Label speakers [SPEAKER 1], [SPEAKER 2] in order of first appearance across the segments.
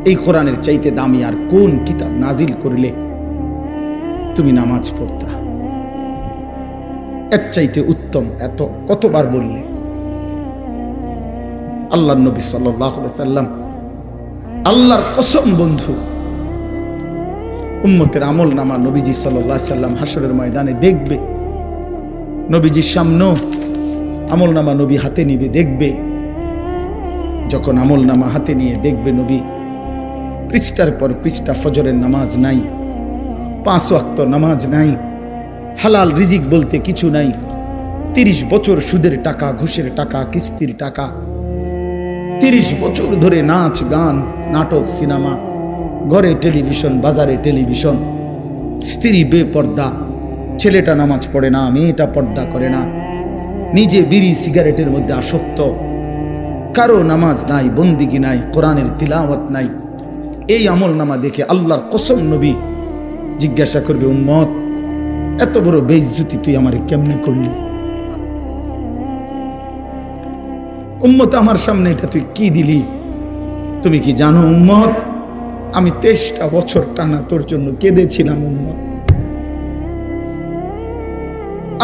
[SPEAKER 1] এই কোরআনের চাইতে দামি আর কোন কিতাব নাজিল করলে তুমি নামাজ পড়তা? এর চাইতে উত্তম এত কতবার বললে? আল্লাহর নবী সাল্লাল্লাহু আলাইহি সাল্লাম, আল্লাহর কসম বন্ধু, উম্মতের আমল নামা নবীজি সাল্লাল্লাহু আলাইহি সাল্লাম হাসরের ময়দানে দেখবে। নবীজির সামনেও আমল নামা নবী হাতে নিবে, দেখবে। যখন আমল নামা হাতে নিয়ে দেখবে নবী, পৃষ্ঠার পর পৃষ্ঠা ফজরের নামাজ নাই, 5 ওয়াক্ত নামাজ নাই, হালাল রিজিক বলতে কিছু নাই, 30 বছর সুদের টাকা, ঘুষের টাকা, কিস্তির টাকা, 30 বছর ধরে নাচ গান, নাটক, সিনেমা, ঘরে টেলিভিশন, বাজারে টেলিভিশন, স্ত্রী বেপর্দা, ছেলেটা নামাজ পড়ে না, মেয়েটা পর্দা করে না, নিজে বিড়ি সিগারেটের মধ্যে আসক্ত, কারো নামাজ নাই, বন্দিগি নাই, কোরআনের তিলাওয়াত নাই। এই আমল নামা দেখে আল্লাহর কসম নবী জিজ্ঞাসা করবে, উম্মত এত বড় বেইজ্জতি তুই আমারে কেমনে করলি? উম্মত আমার সামনে এটা তুই কি দিলি? তুমি কি জানো উম্মত, আমি 23টা বছর টানা তোর জন্য কেঁদেছিলাম উম্মত।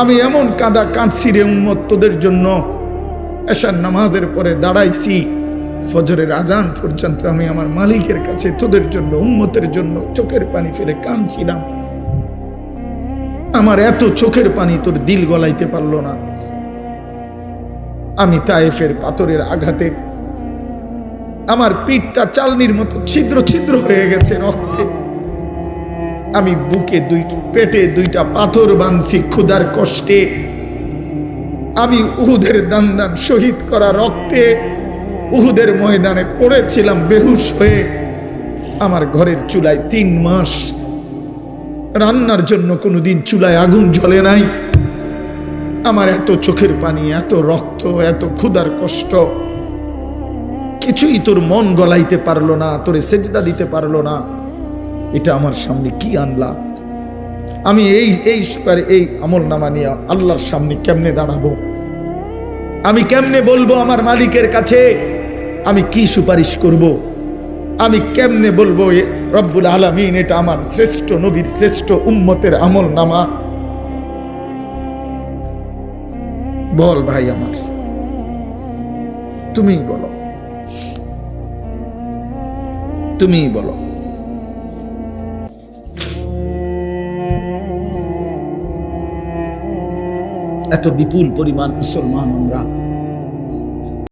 [SPEAKER 1] আমি এমন কাঁদা কাঁদছি রে উম্মত তোদের জন্য, এশার নামাজের পরে দাঁড়াইছি, ফজরের আজান পর্যন্ত আমি আমার মালিকের কাছে তোদের জন্য, উম্মতের জন্য চোখের পানি ফেলে কাঁদছিলাম। আমার এত চোখের পানি তোর দিল গলাইতে পারলো না। আমি তায়েফের পাথরের আঘাতে আমার পিঠটা চালনির মতো ছিদ্র ছিদ্র হয়ে গেছে রক্তে। আমি বুকে পেটে 2টা পাথর বাঁধছি ক্ষুধার কষ্টে। আমি উহুদের দান শহীদ করা রক্তে উহুদের ময়দানে পড়েছিলাম বেহুশ হয়ে। আমার ঘরের চুলায় 3 মাস রান্নার জন্য কোনোদিন চুলায় আগুন জ্বলে নাই। আমার এত চোখের পানি, এত রক্ত, এত ক্ষুধার কষ্ট, কিছুই তোর মন গলাইতে পারলো না, তোরে সেজদা দিতে পারলো না। এটা আমার সামনে কি আনলা? আমি এই আমল নামা নিয়ে আল্লাহর সামনে কেমনে দাঁড়াবো? আমি কেমনে বলবো আমার মালিকের কাছে আমি কি সুপারিশ করব? আমি কেমনে বলবো রব্বুল আলামিন এটা আমার শ্রেষ্ঠ নবীর শ্রেষ্ঠ উম্মতের আমল নামা? বল ভাই আমার, তুমিই বলো, তুমিই বলো। এত বিপুল পরিমাণ মুসলমান আমরা,